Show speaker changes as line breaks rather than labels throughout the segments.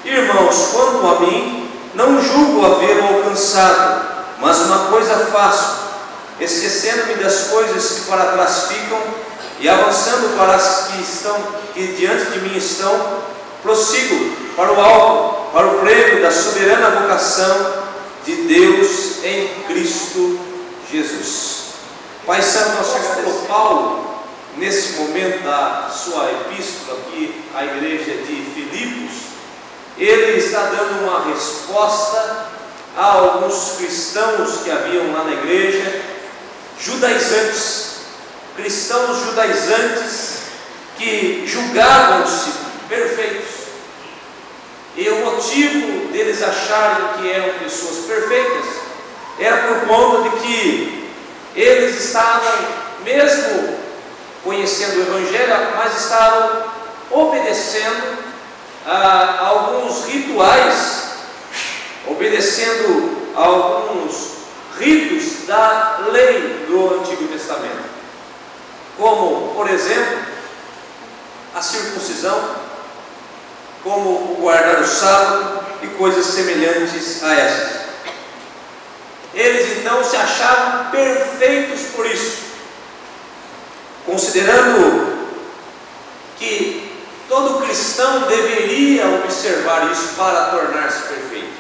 Irmãos, quanto a mim, não julgo havê-lo alcançado, mas uma coisa faço, esquecendo-me das coisas que para trás ficam e avançando para as que diante de mim estão, prossigo para o alto, para o prêmio da soberana vocação de Deus em Cristo Jesus. Pai Santo, nosso apóstolo Paulo, nesse momento da sua epístola aqui à igreja de Filipos, ele está dando uma resposta a alguns cristãos que haviam lá na igreja, judaizantes, cristãos judaizantes que julgavam-se perfeitos. E o motivo deles acharem que eram pessoas perfeitas era por conta de que eles estavam, mesmo conhecendo o Evangelho, mas estavam obedecendo a alguns rituais, obedecendo a alguns ritos da lei do Antigo Testamento, como, por exemplo, a circuncisão, como o guardar o sábado e coisas semelhantes a essas. Eles então se achavam perfeitos por isso, considerando que todo cristão deveria observar isso para tornar-se perfeito.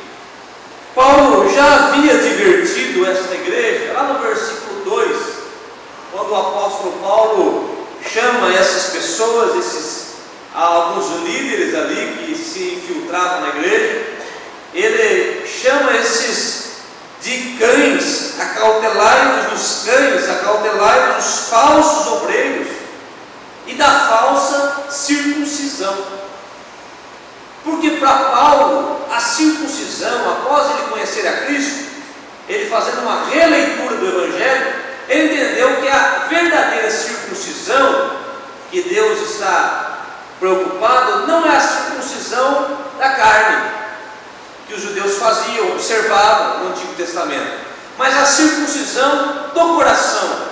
Paulo já havia advertido esta igreja, lá no versículo 2, quando o apóstolo Paulo chama essas pessoas, alguns líderes ali que se infiltravam na igreja, ele chama esses de cães, acautelai-vos dos cães, acautelai-vos dos falsos obreiros e da falsa circuncisão. Porque para Paulo, a circuncisão, após ele conhecer a Cristo, ele fazendo uma releitura do Evangelho, ele entendeu que a verdadeira circuncisão que Deus está preocupado não é a circuncisão da carne, que os judeus faziam, observavam no Antigo Testamento, mas a circuncisão do coração,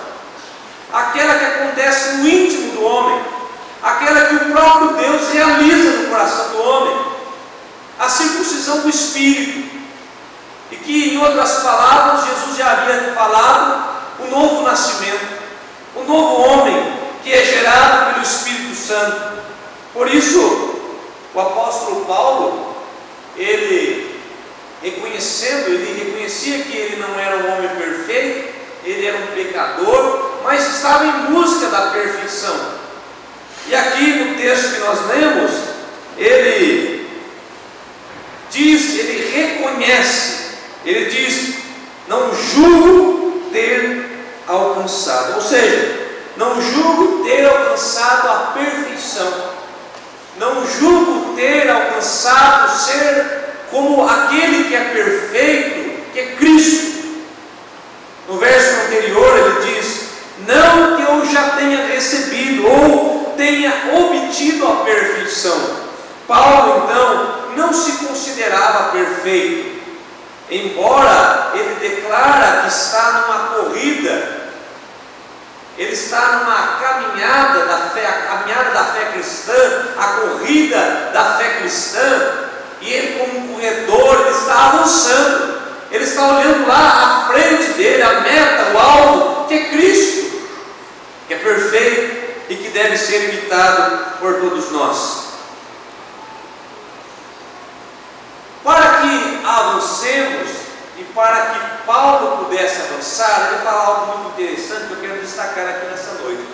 aquela que acontece no íntimo do homem, aquela que o próprio Deus realiza no coração do homem, a circuncisão do Espírito, e que, em outras palavras, Jesus já havia falado, o novo nascimento, o novo homem que é gerado pelo Espírito Santo. Por isso, o apóstolo Paulo, ele reconhecia que ele não era um homem perfeito, ele era um pecador, mas estava em busca da perfeição. E aqui no texto que nós lemos, ele diz, ele reconhece, ele diz: não julgo ter alcançado, ou seja, não julgo ter alcançado a perfeição, não julgo ter alcançado ser como aquele que é perfeito, que é Cristo. No verso anterior ele diz: não que eu já tenha recebido ou tenha obtido a perfeição. Paulo então não se considerava perfeito, embora ele declara que está numa corrida, ele está numa caminhada da fé, a caminhada da fé cristã, a corrida da fé cristã, e ele, como um corredor, ele está avançando, ele está olhando lá à frente dele, a meta, o alvo, que é Cristo, que é perfeito e que deve ser imitado por todos nós. Para que avancemos e para que Paulo pudesse avançar, ele fala algo muito interessante que eu quero destacar aqui nessa noite.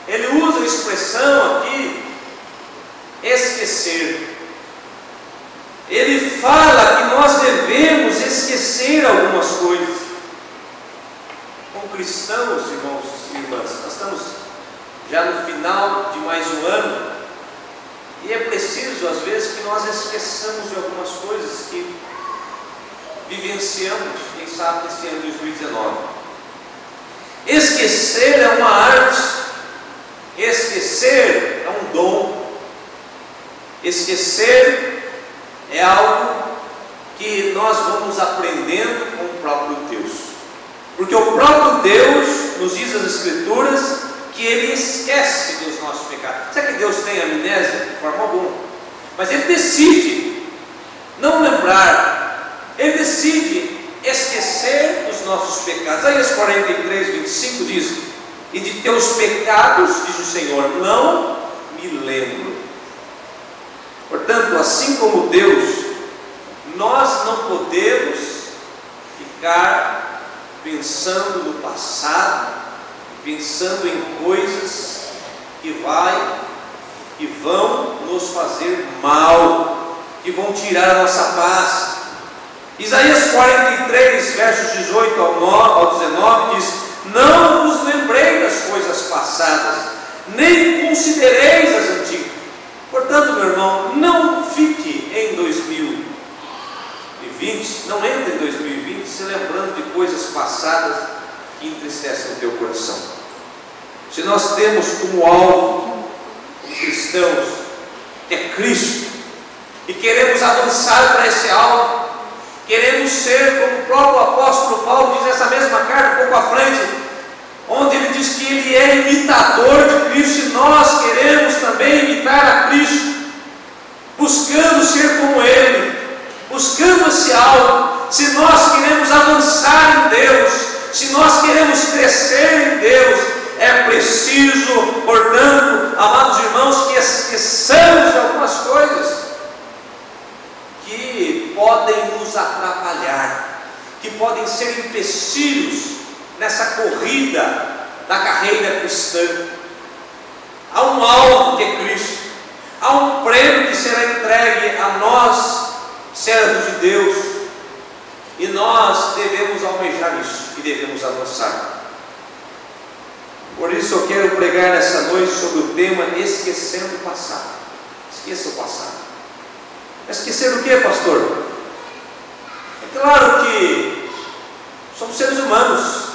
Ele usa a expressão aqui, esquecer. Ele fala que nós devemos esquecer algumas coisas. Como cristãos, irmãos e irmãs, nós estamos já no final de mais um ano, e é preciso às vezes que nós esqueçamos de algumas coisas que vivenciamos, quem sabe, nesse ano de 2019. Esquecer é uma arte, esquecer é um dom, esquecer é algo que nós vamos aprendendo com o próprio Deus, porque o próprio Deus nos diz as Escrituras que Ele esquece dos nossos pecados. Será que Deus tem amnésia? De forma alguma. Mas Ele decide 43, 25 diz: e de teus pecados, diz o Senhor, não me lembro. Portanto, assim como Deus, nós não podemos ficar pensando no passado, pensando em coisas que vão nos fazer mal, que vão tirar a nossa paz. Isaías 43, versos 18 ao 19 diz: não vos lembrei das coisas passadas, nem considereis as antigas. Portanto, meu irmão, não fique em 2020, não entre em 2020 se lembrando de coisas passadas que entristecem o teu coração. Se nós temos como alvo, como cristãos, que é Cristo, e queremos avançar para esse alvo, queremos ser como o próprio apóstolo Paulo diz nessa mesma carta, um pouco à frente, onde ele diz que ele é imitador de Cristo, e nós queremos também imitar a Cristo, buscando ser como Ele, buscando esse alvo. Se nós queremos avançar em Deus, se nós queremos crescer em Deus, é preciso, portanto, amados irmãos, que esqueçamos de algumas coisas que podem nos atrapalhar, que podem ser empecilhos nessa corrida da carreira cristã. Há um alvo que é Cristo, há um prêmio que será entregue a nós, servos de Deus, e nós devemos almejar isso e devemos avançar. Por isso eu quero pregar nessa noite sobre o tema esquecendo o passado. Esqueça o passado. Esquecer o que, pastor? É claro que somos seres humanos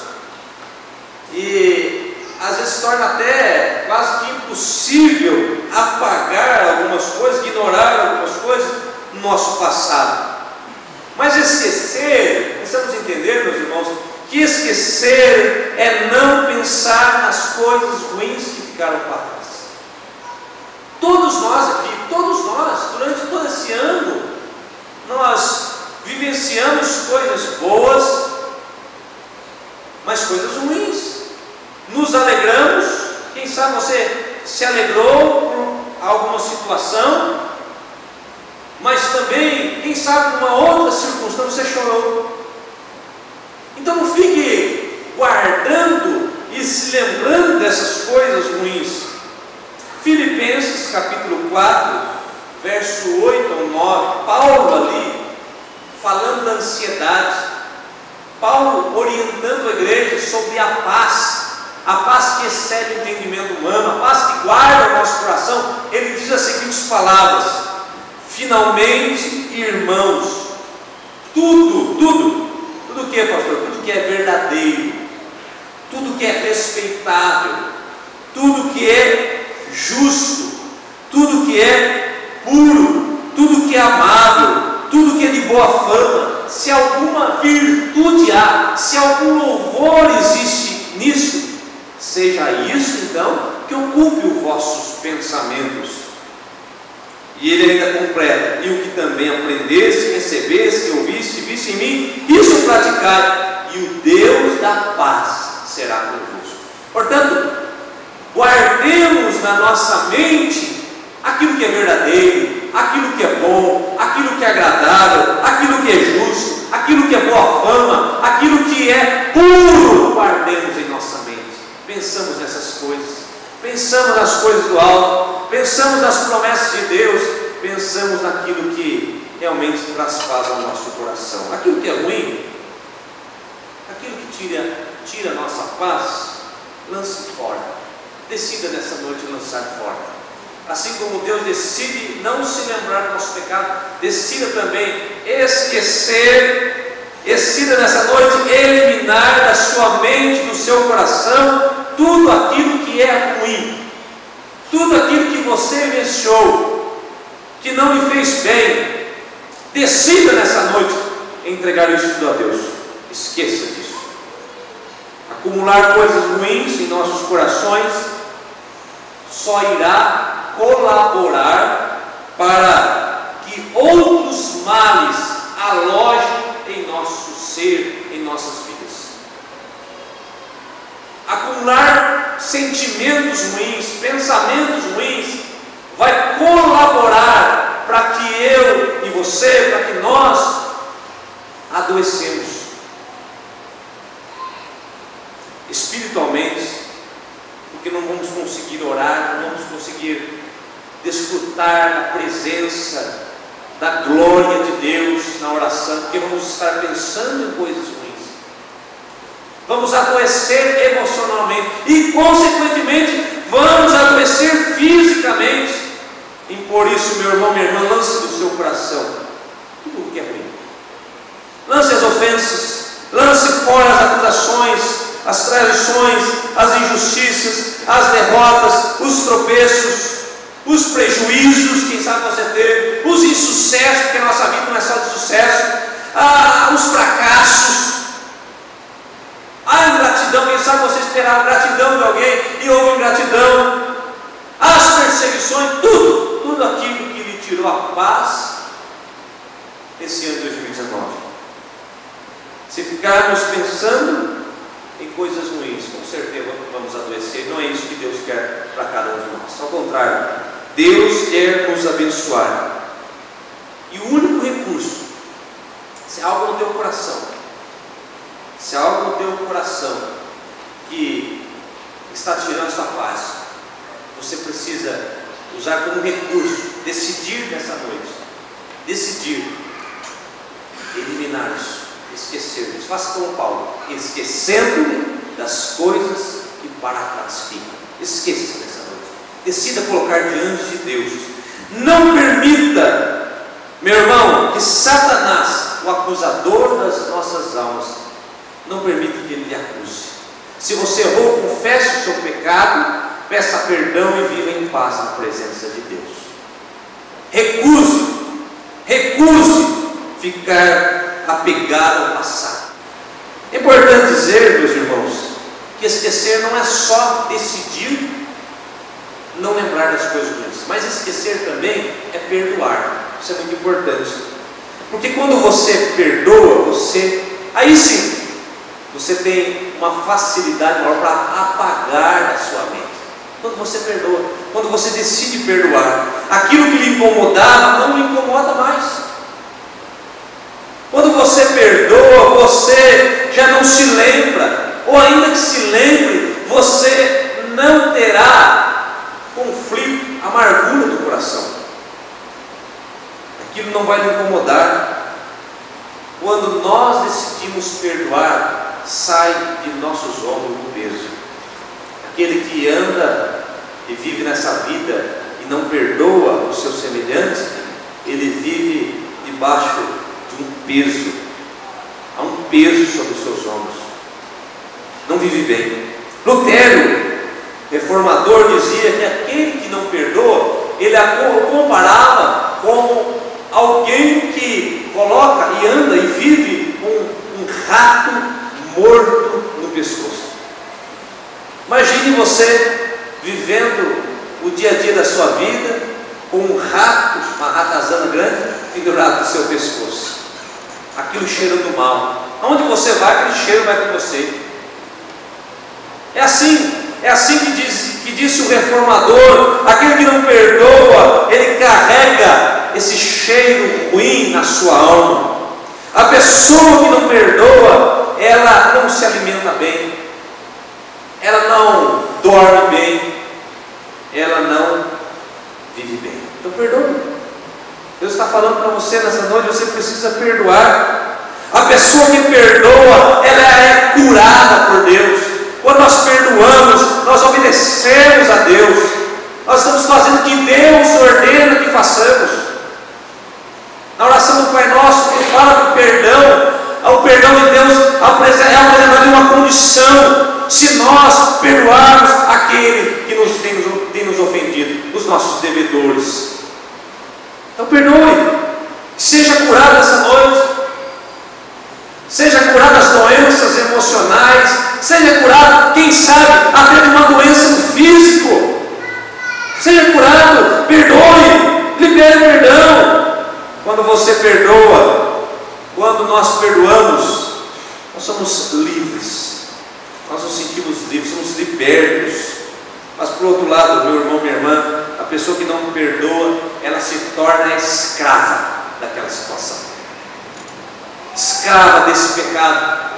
e às vezes se torna até quase que impossível apagar algumas coisas, ignorar algumas coisas no nosso passado. Mas esquecer, precisamos entender, meus irmãos, que esquecer é não pensar nas coisas ruins que ficaram para trás. Todos nós aqui, todos nós, durante todo esse ano, nós vivenciamos coisas boas, mas coisas ruins. Nos alegramos, quem sabe você se alegrou por alguma situação, mas também, quem sabe, numa outra circunstância você chorou. Então não fique guardando e se lembrando dessas coisas ruins. Filipenses capítulo 4, verso 8 ao 9, Paulo ali, falando da ansiedade, Paulo orientando a igreja sobre a paz que excede o entendimento humano, a paz que guarda o nosso coração. Ele diz as seguintes palavras: finalmente, irmãos, tudo que é, pastor? Tudo que é verdadeiro, tudo que é respeitável, tudo que é justo, tudo que é puro, tudo que é amável, tudo que é de boa fama, se alguma virtude há, se algum louvor existe nisso, seja isso então que ocupe os vossos pensamentos. E ele ainda completa: e o que também aprendesse, recebesse, ouvisse, visse em mim, isso praticai, e o Deus da paz será convosco. Portanto, guardemos na nossa mente aquilo que é verdadeiro, aquilo que é bom, aquilo que é agradável, aquilo que é justo, aquilo que é boa fama, aquilo que é puro, guardemos em nossa mente. Pensamos nessas coisas, pensamos nas coisas do alto, pensamos nas promessas de Deus, pensamos naquilo que realmente traz paz ao nosso coração. Aquilo que é ruim, aquilo que tira a nossa paz, lance fora. Decida nessa noite lançar fora. Assim como Deus decide não se lembrar do nosso pecado, decida também esquecer, decida nessa noite eliminar da sua mente, do seu coração, tudo aquilo que é ruim, tudo aquilo que você vivenciou, que não lhe fez bem. Decida nessa noite entregar isso tudo a Deus. Esqueça disso. Acumular coisas ruins em nossos corações só irá colaborar para que outros males alojem em nosso ser, em nossas vidas. acumular sentimentos ruins, pensamentos ruins, vai colaborar para que eu e você, para que nós adoecemos espiritualmente, porque não vamos conseguir orar, não vamos conseguir desfrutar da presença, da glória de Deus na oração, porque vamos estar pensando em coisas ruins. Vamos adoecer emocionalmente e, consequentemente, vamos adoecer fisicamente. E por isso, meu irmão, minha irmã, lance do seu coração tudo o que é ruim. Lance as ofensas, lance fora as acusações, as traições, as injustiças, as derrotas, os tropeços, os prejuízos, quem sabe você teve, os insucessos, porque a nossa vida não é só de sucesso, os fracassos, a ingratidão, quem sabe você esperava gratidão de alguém e houve ingratidão, as perseguições, tudo aquilo que lhe tirou a paz esse ano de 2019. Se ficarmos pensando em coisas ruins, com certeza vamos adoecer. Não é isso que Deus quer para cada um de nós. Ao contrário, Deus quer nos abençoar. E o único recurso, se há algo no teu coração, se há algo no teu coração que está tirando a sua paz, você precisa usar como recurso, decidir nessa noite, decidir eliminar isso, esquecer isso. Faça como Paulo, esquecendo das coisas que para trás ficam. Esqueça dessa noite, decida colocar diante de Deus. Não permita, meu irmão, que Satanás, o acusador das nossas almas, não permita que ele lhe acuse. Se você errou, confesse o seu pecado, peça perdão e viva em paz na presença de Deus. Recuse ficar apegado ao passado. É importante dizer, meus irmãos, que esquecer não é só decidir não lembrar das coisas ruins, mas esquecer também é perdoar. Isso é muito importante, porque quando você perdoa, aí sim você tem uma facilidade maior para apagar da sua mente. Quando você perdoa, quando você decide perdoar, aquilo que lhe incomodava não lhe incomoda mais. Quando você perdoa, você já não se lembra, ou ainda que se lembre, você não terá conflito, amargura do coração. Aquilo não vai lhe incomodar. Quando nós decidimos perdoar, sai de nossos ombros o peso. Aquele que anda e vive nessa vida e não perdoa o seu semelhante, ele vive debaixo de um peso. Há um peso sobre os seus ombros. Não vive bem. Lutero, reformador, dizia que aquele que não perdoa, ele o comparava com alguém que coloca e anda e vive com um rato morto no pescoço. Imagine você vivendo o dia a dia da sua vida com um rato, uma ratazana grande, pendurado no seu pescoço. Aquilo cheirando mal. Aonde você vai, aquele cheiro vai com você. É assim que disse o reformador: aquele que não perdoa, ele carrega esse cheiro ruim na sua alma. A pessoa que não perdoa, ela não se alimenta bem, ela não dorme bem, ela não vive bem. Então perdoe. Deus está falando para você nessa noite, você precisa perdoar. A pessoa que perdoa, ela é curada por Deus. Quando nós perdoamos, nós obedecemos a Deus, nós estamos fazendo o que Deus ordena que façamos. Na oração do Pai Nosso, ele fala do perdão. O perdão de Deus é apresentado em uma condição: se nós perdoarmos aquele que tem nos ofendido, os nossos devedores. Então perdoe, seja curado essa noite, seja curado das doenças emocionais, seja curado, quem sabe, até de uma doença no físico. Seja curado, perdoe, libere perdão. Quando você perdoa, quando nós perdoamos, nós somos livres. nós nos sentimos livres, somos libertos. Mas por outro lado, meu irmão, minha irmã, a pessoa que não perdoa, ela se torna escrava daquela situação, escrava desse pecado,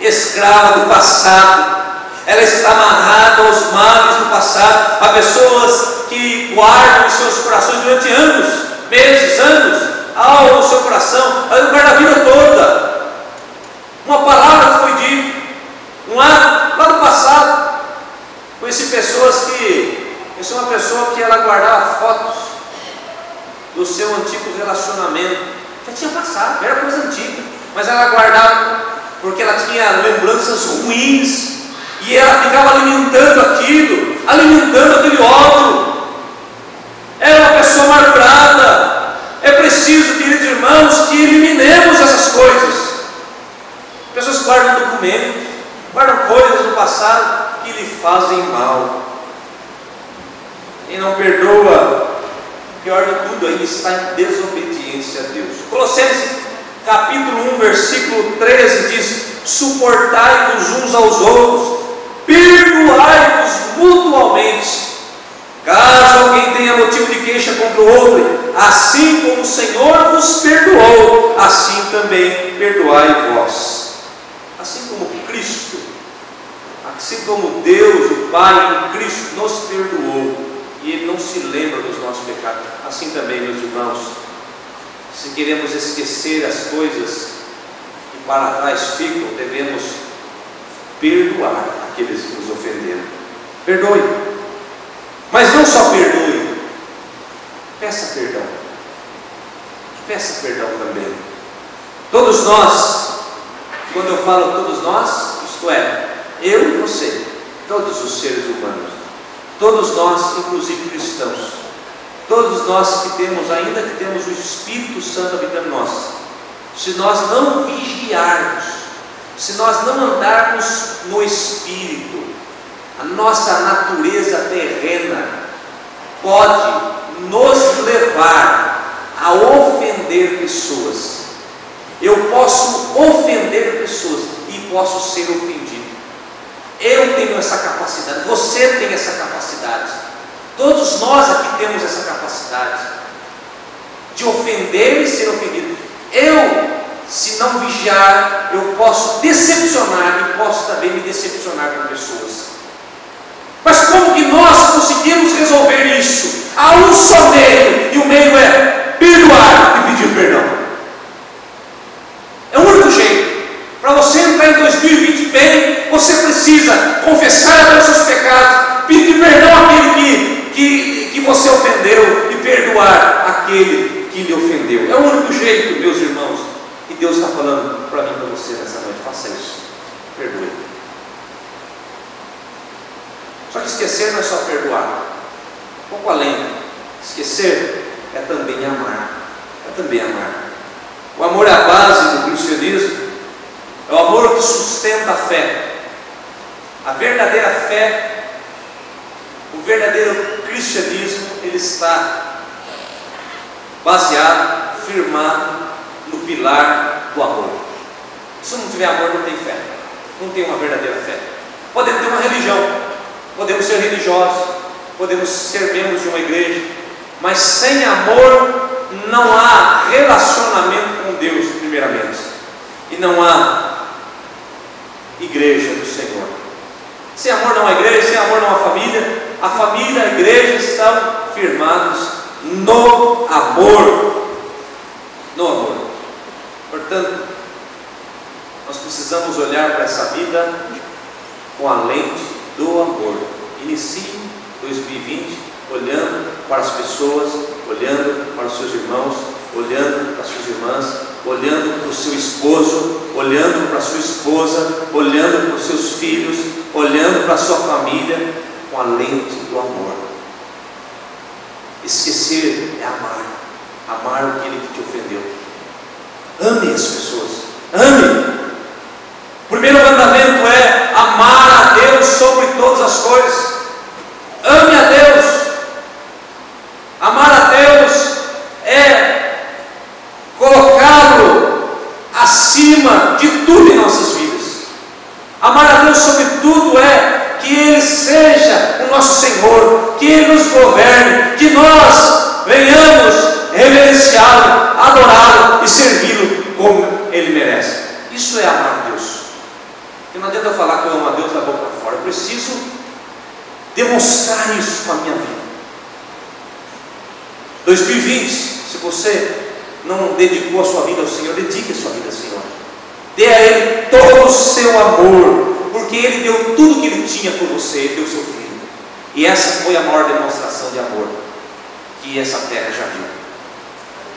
escrava do passado. Ela está amarrada aos males do passado. Há pessoas que guardam em seus corações durante anos, meses, anos, algo no seu coração, guarda a vida toda, uma palavra que foi dita, um ato lá no passado. Conheci uma pessoa que ela guardava fotos do seu antigo relacionamento, já tinha passado, era coisa antiga, mas ela guardava porque ela tinha lembranças ruins, e ela ficava alimentando aquele ódio. Era uma pessoa amargurada. É preciso, queridos irmãos, que eliminemos essas coisas. Pessoas que guardam documentos, guardam coisas do passado que lhe fazem mal. E não perdoa, pior de tudo, ainda está em desobediência a Deus. Colossenses capítulo 1, versículo 13 diz: suportai-vos uns aos outros, perdoai-vos mutualmente, caso alguém tenha motivo de queixa contra o outro, assim como o Senhor vos perdoou, assim também perdoai vós. Assim como Cristo, assim como Deus, o Pai, em Cristo nos perdoou, e Ele não se lembra dos nossos pecados, assim também, meus irmãos, se queremos esquecer as coisas que para trás ficam, devemos perdoar aqueles que nos ofenderam. Perdoe, mas não só perdoe, peça perdão. Peça perdão também. Todos nós, quando eu falo todos nós, isto é, eu e você, todos os seres humanos, todos nós, inclusive cristãos, todos nós que temos, ainda que temos o Espírito Santo habitando em nós, se nós não vigiarmos, se nós não andarmos no Espírito, a nossa natureza terrena pode nos levar a ofender pessoas. Eu posso ofender pessoas e posso ser ofendido. Eu tenho essa capacidade, você tem essa capacidade, todos nós aqui temos essa capacidade de ofender e ser ofendido. Eu, se não vigiar, eu posso decepcionar e posso também me decepcionar com pessoas. Mas como que nós conseguimos resolver isso? Há um só meio, e o meio é perdoar e pedir perdão. É o único jeito. Para você entrar em 2020 bem, você precisa confessar os seus pecados, pedir perdão àquele que você ofendeu e perdoar aquele que lhe ofendeu. É o único jeito, meus irmãos. E Deus está falando para mim e para você nessa noite: faça isso, perdoe. Só que esquecer não é só perdoar, um pouco além. Esquecer é também amar. É também amar. O amor é a base do cristianismo. É o amor que sustenta a fé. A verdadeira fé, o verdadeiro cristianismo, ele está baseado, firmado no pilar do amor. Se não tiver amor, não tem fé. Não tem uma verdadeira fé. Podemos ter uma religião, podemos ser religiosos, podemos ser membros de uma igreja, mas sem amor não há relacionamento com Deus, primeiramente, e não há igreja do Senhor. Sem amor não há igreja, sem amor não há família. A família, a igreja estão firmados no amor. No amor. Portanto, nós precisamos olhar para essa vida com a lente do amor. Inicie 2020 olhando para as pessoas, olhando para os seus irmãos, olhando para as suas irmãs, olhando para o seu esposo, olhando para a sua esposa, olhando para os seus filhos, olhando para a sua família com a lente do amor. Esquecer é amar, amar aquele que te ofendeu. Ame as pessoas, ame. O primeiro mandamento é amar a Deus sobre todas as coisas. Ame a Deus. Amar a Deus é colocá-lo acima de tudo em nossas vidas. Amar a Deus que Ele seja o nosso Senhor, que Ele nos governe, que nós venhamos reverenciá-lo, adorá-lo e servi-lo como Ele merece. Isso é amar a Deus. Porque não adianta eu falar que eu amo a Deus da boca para fora, eu preciso demonstrar isso com a minha vida. 2020, se você não dedicou a sua vida ao Senhor, dedique a sua vida ao Senhor. Dê a Ele todo o seu amor, porque Ele deu tudo que Ele tinha por você, Ele deu o seu Filho. E essa foi a maior demonstração de amor que essa terra já viu.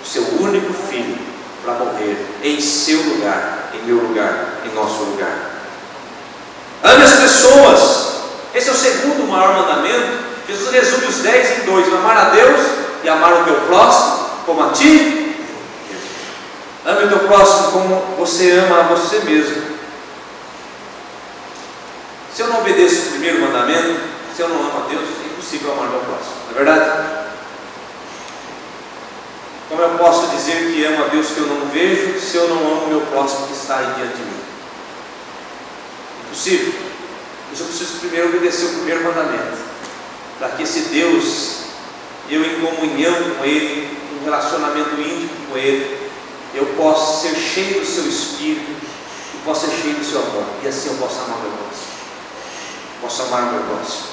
O seu único Filho para morrer em seu lugar, em meu lugar, em nosso lugar. Ame as pessoas. Esse é o segundo maior mandamento. Jesus resume os 10 em 2: amar a Deus e amar o teu próximo como a ti. Ame o teu próximo como você ama a você mesmo. Se eu não obedeço o primeiro mandamento, se eu não amo a Deus, é impossível amar o meu próximo, não é verdade? Como eu posso dizer que amo a Deus que eu não vejo, se eu não amo o meu próximo que está aí diante de mim? Impossível. Por isso eu preciso primeiro obedecer o primeiro mandamento, para que esse Deus, eu em comunhão com Ele, em relacionamento íntimo com Ele, eu possa ser cheio do seu Espírito e possa ser cheio do seu amor, e assim eu posso amar o meu próximo. Posso amar o meu próximo.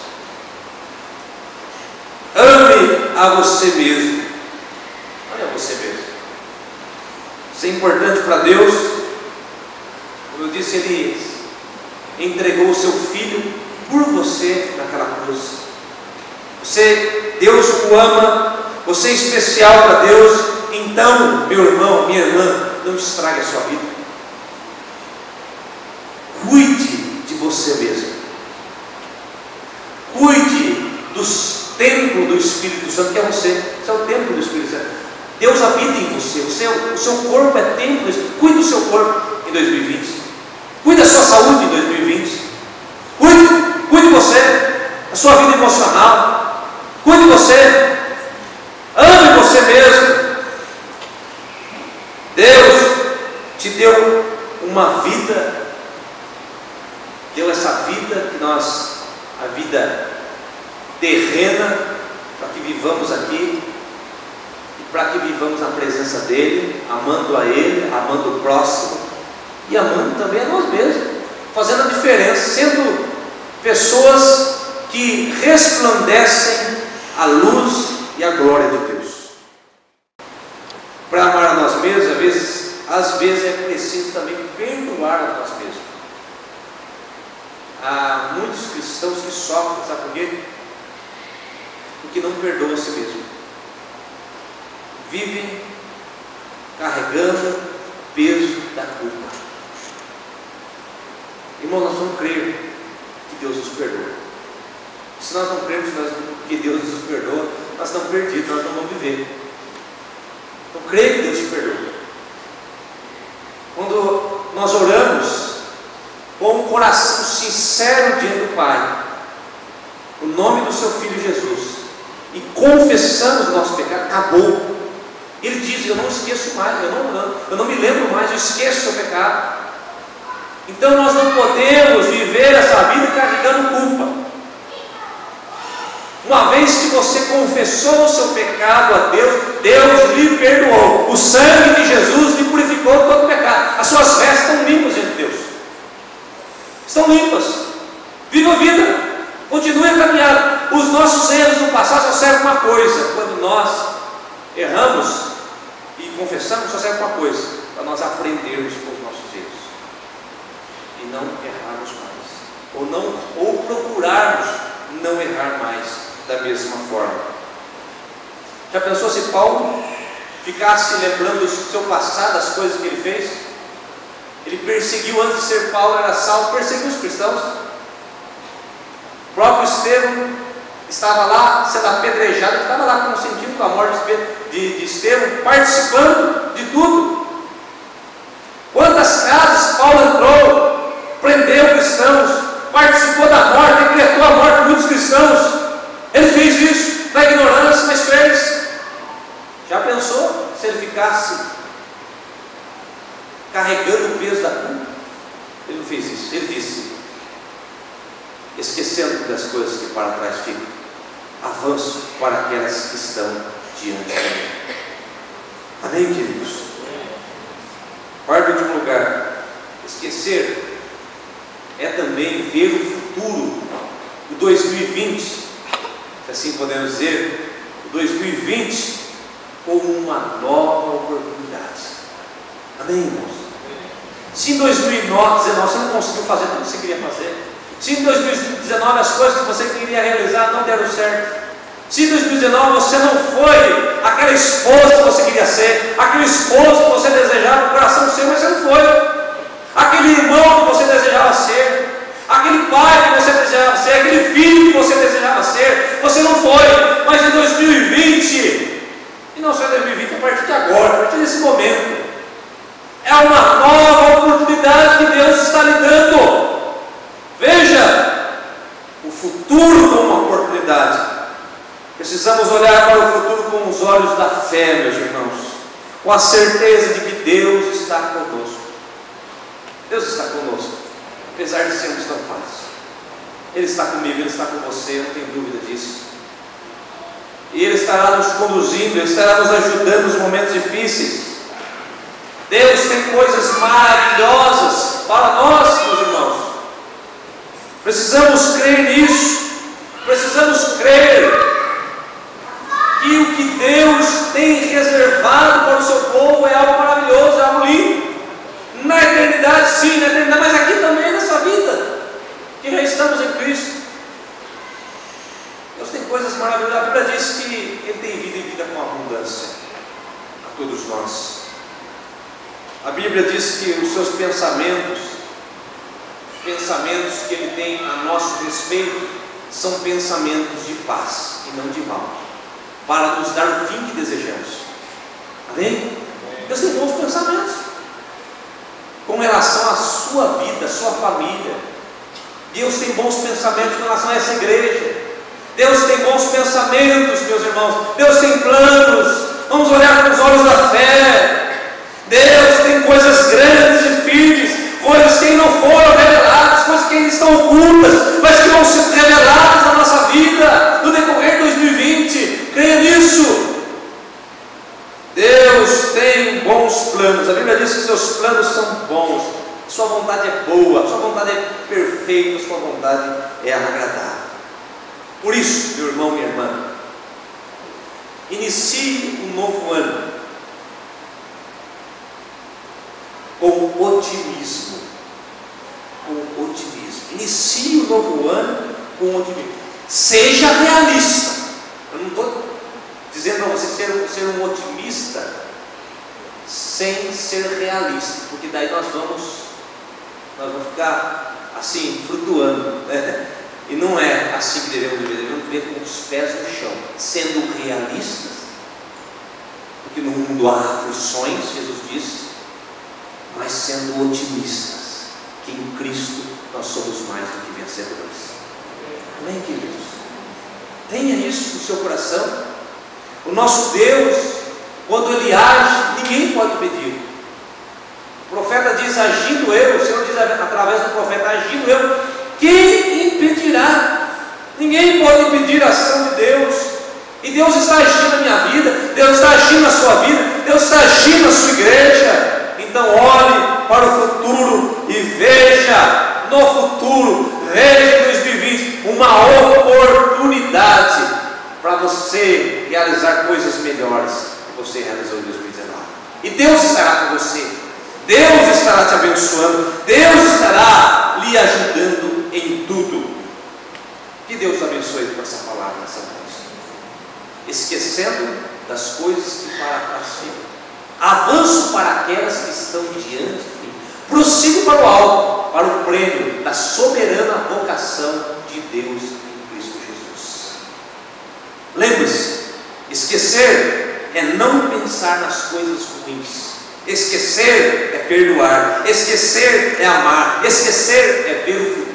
Ame a você mesmo. Ame a você mesmo. Isso é importante para Deus. Como eu disse, Ele entregou o seu Filho por você naquela cruz. Deus o ama, você é especial para Deus. Então, meu irmão, minha irmã, não estrague a sua vida. Cuide de você mesmo. Cuide do templo do Espírito Santo, que é você. Você é o templo do Espírito Santo. Deus habita em você. O seu corpo é templo. Cuide do seu corpo em 2020. Cuide da sua saúde em 2020. Cuide de você, da sua vida emocional. Cuide de você. Ame você mesmo. Deus te deu uma vida, deu essa vida que a vida terrena, para que vivamos aqui e para que vivamos na presença dEle, amando a Ele, amando o próximo e amando também a nós mesmos, fazendo a diferença, sendo pessoas que resplandecem a luz e a glória de Deus. Para amar a nós mesmos, às vezes é preciso também perdoar a nós mesmos. Há muitos cristãos que sofrem, sabe por quê? Porque não perdoam a si mesmo. Vivem carregando o peso da culpa. Irmão, nós vamos crer que Deus nos perdoa. Se nós não cremos que Deus nos perdoa, nós estamos perdidos, nós não vamos viver. Então, creia que Deus te perdoa. Quando nós oramos com um coração sincero diante do Pai, o nome do seu Filho Jesus, e confessamos o nosso pecado, acabou. Ele diz: eu não esqueço mais, eu não me lembro mais, eu esqueço o seu pecado. Então nós não podemos viver essa vida carregando culpa. Uma vez que você confessou o seu pecado a Deus, Deus lhe perdoou. O sangue de Jesus lhe purificou todo o pecado. As suas vestes estão limpas diante de Deus. Estão limpas. Viva a vida. Continue a caminhar. Os nossos erros no passado só servem uma coisa. Quando nós erramos e confessamos, só serve uma coisa: para nós aprendermos com os nossos erros e não errarmos mais, ou procurarmos não errar mais da mesma forma. Já pensou se Paulo ficasse lembrando do seu passado, das coisas que ele fez? Ele perseguiu, antes de ser Paulo, era Saulo, perseguiu os cristãos. O próprio Estevão estava lá sendo apedrejado, ele estava lá consentindo com a morte de Estevão, participando de tudo. Quantas casas Paulo entrou, prendeu cristãos, participou da morte, decretou a morte de muitos cristãos. Ele fez isso na ignorância, mas fez. Já pensou se ele ficasse carregando o peso da culpa? Ele não fez isso. Ele disse: esquecendo das coisas que para trás ficam. Avanço para aquelas que estão diante de mim. Amém, queridos? Quarto e último lugar, esquecer é também ver o futuro, o 2020, se assim podemos dizer, o 2020 como uma nova oportunidade. Amém, irmãos? Se em 2019 você não conseguiu fazer tudo que você queria fazer, se em 2019 as coisas que você queria realizar não deram certo, se em 2019 você não foi aquela esposa que você queria ser, aquele esposo que você desejava no coração seu, mas você não foi, aquele irmão que você desejava ser, aquele pai que você desejava ser, aquele filho que você desejava ser, você não foi. Mas em 2020, e não só em 2020, a partir de agora, a partir desse momento, é uma nova oportunidade que Deus está lhe dando. Veja o futuro como uma oportunidade. Precisamos olhar para o futuro com os olhos da fé, meus irmãos, com a certeza de que Deus está conosco. Deus está conosco, apesar de sermos tão fáceis. Ele está comigo, Ele está com você, eu não tenho dúvida disso. E Ele estará nos conduzindo, Ele estará nos ajudando nos momentos difíceis. Deus tem coisas maravilhosas para nós, meus irmãos. Precisamos crer nisso. Precisamos crer que o que Deus tem reservado para o seu povo é algo maravilhoso, é algo lindo. Na eternidade, sim, na eternidade, mas aqui também nessa vida, que já estamos em Cristo. Deus tem coisas maravilhosas. A Bíblia diz que Ele tem vida e vida com abundância a todos nós. A Bíblia diz que os seus pensamentos que Ele tem a nosso respeito, são pensamentos de paz e não de mal, para nos dar o fim que desejamos. Amém? Deus tem bons pensamentos com relação à sua vida, à sua família. Deus tem bons pensamentos com relação a essa igreja. Deus tem bons pensamentos, meus irmãos. Deus tem planos. Vamos olhar com os olhos da fé. Deus tem coisas grandes e firmes, coisas que ainda não foram reveladas, coisas que ainda estão ocultas, mas que vão ser reveladas na nossa vida no decorrer de 2020. Creia nisso. Deus tem bons planos. A Bíblia diz que seus planos são bons, sua vontade é boa, sua vontade é perfeita, sua vontade é agradável. Por isso, meu irmão, minha irmã, inicie um novo ano com otimismo. Com otimismo. Inicie o novo ano com otimismo. Seja realista. Eu não estou dizendo para você ser um otimista sem ser realista, porque daí nós vamos ficar assim, flutuando, né? E não é assim que devemos viver com os pés no chão, sendo realistas, porque no mundo há aflições, Jesus disse, mas sendo otimistas, que em Cristo nós somos mais do que vencedores. Amém, queridos? Tenha isso no seu coração. O nosso Deus, quando Ele age, ninguém pode impedir. O profeta diz: agindo eu, o Senhor diz através do profeta: agindo eu, quem impedirá? Ninguém pode impedir a ação de Deus. E Deus está agindo na minha vida, Deus está agindo na sua vida, Deus está agindo na sua igreja. Então olhe para o futuro e veja no futuro, veja em 2020 uma oportunidade para você realizar coisas melhores que você realizou em 2019. E Deus estará com você, Deus estará te abençoando, Deus estará lhe ajudando em tudo. Que Deus te abençoe com essa palavra nessa noite. Esquecendo das coisas que para trás ficam, avanço para aquelas que estão diante de mim, prossigo para o alto, para o prêmio da soberana vocação de Deus em Cristo Jesus. Lembre-se, esquecer é não pensar nas coisas ruins. Esquecer é perdoar, esquecer é amar, esquecer é ver o futuro.